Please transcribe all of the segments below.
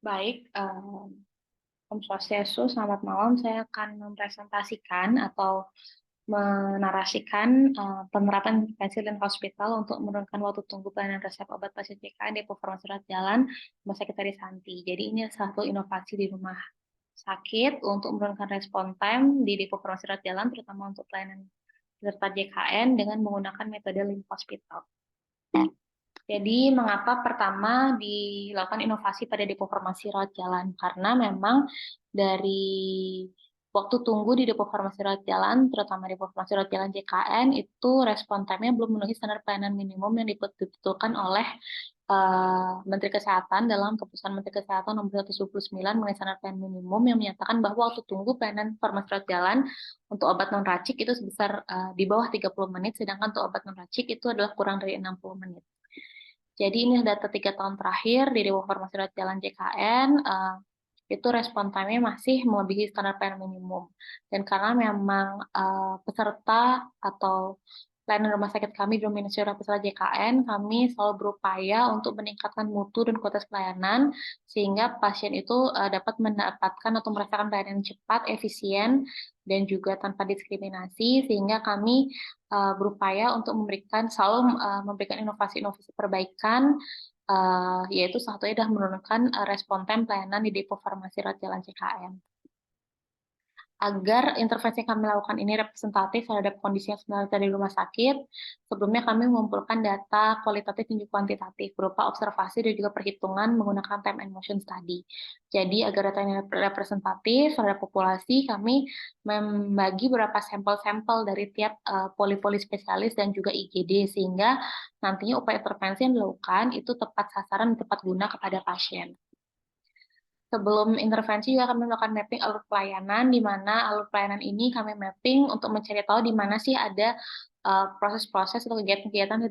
Baik, Om Swastiastu, selamat malam. Saya akan mempresentasikan atau menarasikan penerapan intervensi Lean Hospital untuk menurunkan waktu tunggu pelayanan resep obat pasien CKN di Farmasi Rawat Jalan Rumah Sakit Arisanti. Jadi ini satu inovasi di rumah sakit untuk menurunkan respon time di Depo Farmasi Rawat Jalan, terutama untuk pelayanan peserta JKN dengan menggunakan metode Lean Hospital. Jadi, mengapa pertama dilakukan inovasi pada depo farmasi rawat jalan? Karena memang dari waktu tunggu di depo farmasi rawat jalan, terutama depo farmasi rawat jalan JKN, itu respon time-nya belum memenuhi standar pelayanan minimum yang ditetapkan oleh Menteri Kesehatan dalam Keputusan Menteri Kesehatan Nomor 179 mengenai standar pelayanan minimum yang menyatakan bahwa waktu tunggu pelayanan farmasi rawat jalan untuk obat non-racik itu sebesar di bawah 30 menit, sedangkan untuk obat non-racik itu adalah kurang dari 60 menit. Jadi ini data 3 tahun terakhir di Dewa Farmasi Rawat Jalan JKN, itu respon time-nya masih melebihi standar pelayanan minimum. Dan karena memang peserta atau pelayanan rumah sakit kami dominasi oleh peserta JKN, kami selalu berupaya untuk meningkatkan mutu dan kualitas pelayanan, sehingga pasien itu dapat mendapatkan atau merasakan pelayanan yang cepat, efisien, dan juga tanpa diskriminasi, sehingga kami berupaya untuk selalu memberikan inovasi-inovasi perbaikan, yaitu salah satunya adalah menurunkan respon time pelayanan di Depo Farmasi Rawat Jalan CKN. Agar intervensi yang kami lakukan ini representatif terhadap kondisi yang sebenarnya di rumah sakit, sebelumnya kami mengumpulkan data kualitatif dan juga kuantitatif berupa observasi dan juga perhitungan menggunakan time and motion study. Jadi agar data ini representatif terhadap populasi, kami membagi beberapa sampel-sampel dari tiap poli-poli spesialis dan juga IGD, sehingga nantinya upaya intervensi yang dilakukan itu tepat sasaran dan tepat guna kepada pasien. Sebelum intervensi juga kami melakukan mapping alur pelayanan, di mana alur pelayanan ini kami mapping untuk mencari tahu di mana sih ada proses-proses atau kegiatan-kegiatan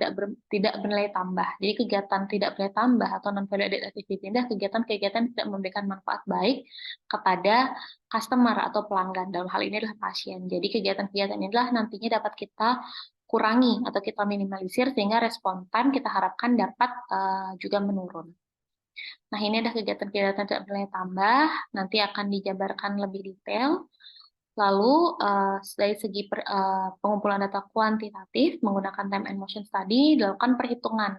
tidak bernilai tambah. Jadi kegiatan tidak bernilai tambah atau non-value added activity adalah kegiatan-kegiatan yang tidak memberikan manfaat baik kepada customer atau pelanggan. Dalam hal ini adalah pasien. Jadi kegiatan-kegiatan inilah nantinya dapat kita kurangi atau kita minimalisir sehingga respon time kita harapkan dapat juga menurun. Nah, ini ada kegiatan-kegiatan tidak bernilai tambah, nanti akan dijabarkan lebih detail. Lalu, dari segi pengumpulan data kuantitatif menggunakan time and motion study, dilakukan perhitungan.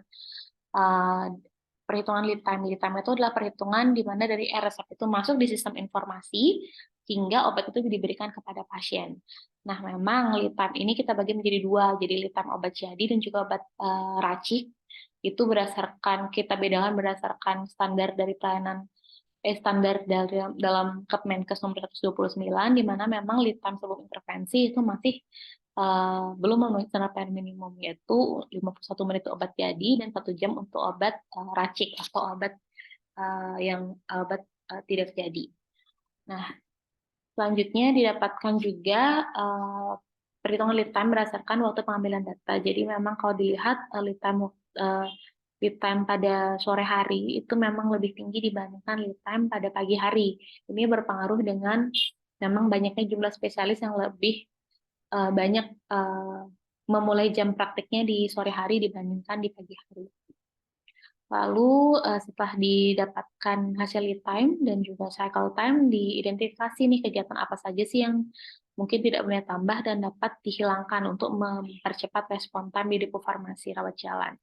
Perhitungan lead time. Lead time itu adalah perhitungan di mana dari resep itu masuk di sistem informasi, hingga obat itu diberikan kepada pasien. Nah, memang lead time ini kita bagi menjadi dua, jadi lead time obat jadi dan juga obat racik. Itu kita bedakan berdasarkan standar dari pelayanan standar dalam Kemenkes nomor 129, di mana memang lead time sebelum intervensi itu masih belum memenuhi standar pelayanan minimum, yaitu 51 menit untuk obat jadi dan 1 jam untuk obat racik atau obat tidak jadi. Nah, selanjutnya didapatkan juga perhitungan lead time berdasarkan waktu pengambilan data. Jadi memang kalau dilihat lead time pada sore hari itu memang lebih tinggi dibandingkan lead time pada pagi hari. Ini berpengaruh dengan memang banyaknya jumlah spesialis yang lebih banyak memulai jam praktiknya di sore hari dibandingkan di pagi hari. Lalu setelah didapatkan hasil lead time dan juga cycle time, diidentifikasi nih kegiatan apa saja sih yang mungkin tidak boleh tambah dan dapat dihilangkan untuk mempercepat respon time di depo farmasi rawat jalan.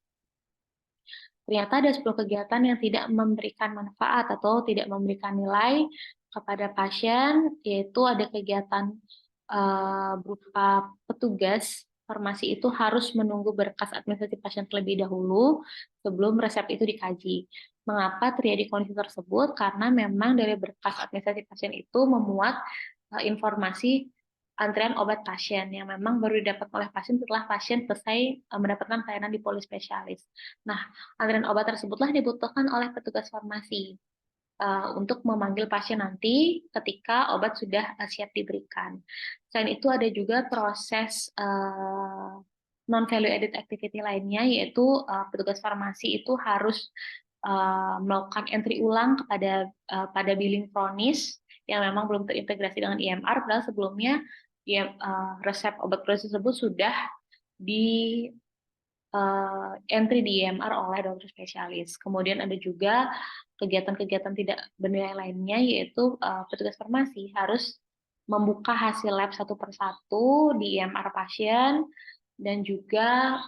Ternyata ada 10 kegiatan yang tidak memberikan manfaat atau tidak memberikan nilai kepada pasien, yaitu ada kegiatan berupa petugas farmasi itu harus menunggu berkas administrasi pasien terlebih dahulu sebelum resep itu dikaji. Mengapa terjadi kondisi tersebut? Karena memang dari berkas administrasi pasien itu memuat informasi antrian obat pasien yang memang baru didapat oleh pasien setelah pasien selesai mendapatkan pelayanan di polispesialis. Nah, antrian obat tersebutlah dibutuhkan oleh petugas farmasi untuk memanggil pasien nanti ketika obat sudah siap diberikan. Selain itu ada juga proses non-value added activity lainnya, yaitu petugas farmasi itu harus melakukan entry ulang pada billing kronis yang memang belum terintegrasi dengan IMR, padahal sebelumnya resep obat kronis tersebut sudah di entry di EMR oleh dokter spesialis. Kemudian ada juga kegiatan-kegiatan tidak bernilai lainnya, yaitu petugas farmasi harus membuka hasil lab satu persatu di EMR pasien, dan juga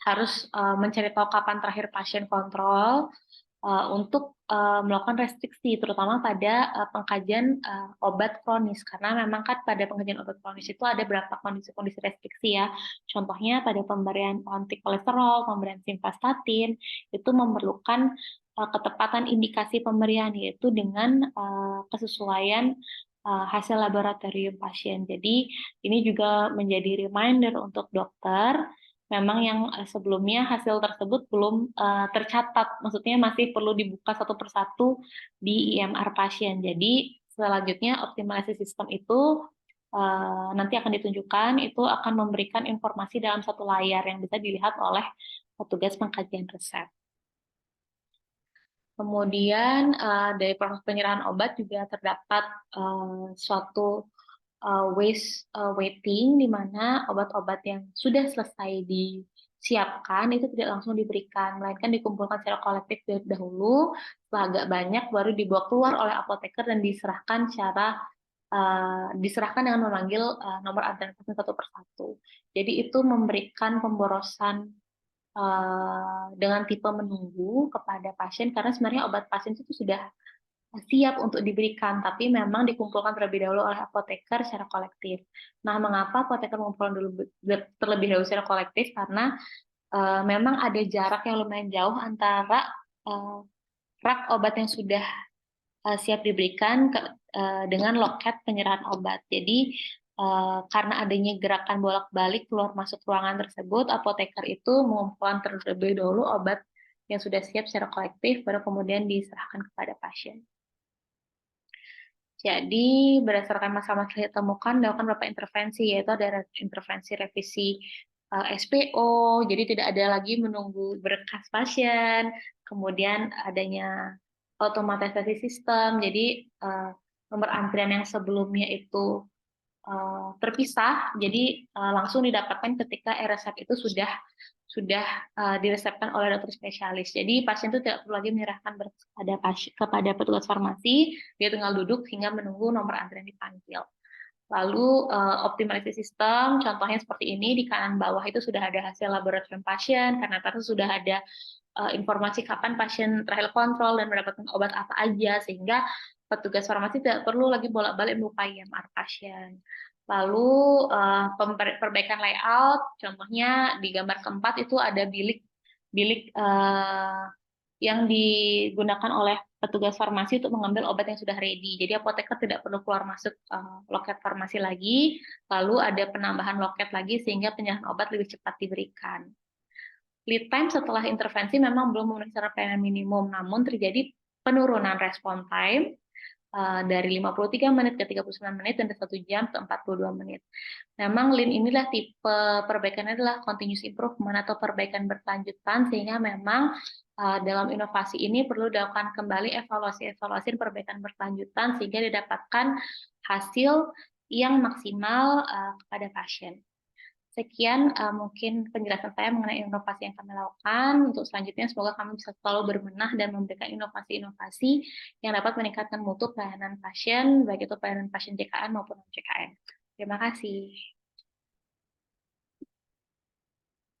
harus mencari tahu kapan terakhir pasien kontrol, untuk melakukan restriksi, terutama pada pengkajian obat kronis, karena memang kan pada pengkajian obat kronis itu ada beberapa kondisi-kondisi restriksi ya. Contohnya pada pemberian anti kolesterol, pemberian simvastatin, itu memerlukan ketepatan indikasi pemberian, yaitu dengan kesesuaian hasil laboratorium pasien. Jadi ini juga menjadi reminder untuk dokter, memang yang sebelumnya hasil tersebut belum tercatat, maksudnya masih perlu dibuka satu persatu di IMR pasien. Jadi selanjutnya optimalisasi sistem itu nanti akan ditunjukkan, itu akan memberikan informasi dalam satu layar yang bisa dilihat oleh petugas pengkajian resep. Kemudian dari proses penyerahan obat juga terdapat suatu waiting, di mana obat-obat yang sudah selesai disiapkan itu tidak langsung diberikan, melainkan dikumpulkan secara kolektif dahulu, setelah agak banyak baru dibawa keluar oleh apoteker dan diserahkan dengan memanggil nomor antrian pasien satu persatu. Jadi itu memberikan pemborosan dengan tipe menunggu kepada pasien, karena sebenarnya obat pasien itu sudah siap untuk diberikan, tapi memang dikumpulkan terlebih dahulu oleh apoteker secara kolektif. Nah, mengapa apoteker mengumpulkan dulu terlebih dahulu secara kolektif? Karena memang ada jarak yang lumayan jauh antara rak obat yang sudah siap diberikan dengan loket penyerahan obat. Jadi karena adanya gerakan bolak-balik keluar masuk ruangan tersebut, apoteker itu mengumpulkan terlebih dahulu obat yang sudah siap secara kolektif, baru kemudian diserahkan kepada pasien. Jadi berdasarkan masalah-masalah yang ditemukan, dilakukan beberapa intervensi, yaitu ada intervensi revisi SPO, jadi tidak ada lagi menunggu berkas pasien, kemudian adanya otomatisasi sistem, jadi nomor antrian yang sebelumnya itu terpisah, jadi langsung didapatkan ketika resep itu sudah diresepkan oleh dokter spesialis. Jadi pasien itu tidak perlu lagi menyerahkan berkas kepada petugas farmasi, dia tinggal duduk hingga menunggu nomor antrian dipanggil. Lalu optimalisasi sistem, contohnya seperti ini, di kanan bawah itu sudah ada hasil laboratorium pasien, karena atas sudah ada informasi kapan pasien terakhir kontrol dan mendapatkan obat apa aja, sehingga petugas farmasi tidak perlu lagi bolak-balik membuka IMR pasien. Lalu perbaikan layout, contohnya di gambar keempat itu ada bilik yang digunakan oleh petugas farmasi untuk mengambil obat yang sudah ready. Jadi apoteker tidak perlu keluar masuk loket farmasi lagi, lalu ada penambahan loket lagi sehingga penyerahan obat lebih cepat diberikan. Lead time setelah intervensi memang belum memenuhi syarat pelayanan minimum, namun terjadi penurunan respon time dari 53 menit ke 39 menit dan dari 1 jam ke 42 menit. Memang Lean inilah tipe perbaikannya adalah continuous improvement atau perbaikan berkelanjutan, sehingga memang dalam inovasi ini perlu dilakukan kembali evaluasi perbaikan berkelanjutan sehingga didapatkan hasil yang maksimal kepada pasien. Sekian mungkin penjelasan saya mengenai inovasi yang kami lakukan. Untuk selanjutnya, semoga kami bisa selalu berbenah dan memberikan inovasi-inovasi yang dapat meningkatkan mutu pelayanan pasien, baik itu pelayanan pasien JKN maupun non-JKN. Terima kasih.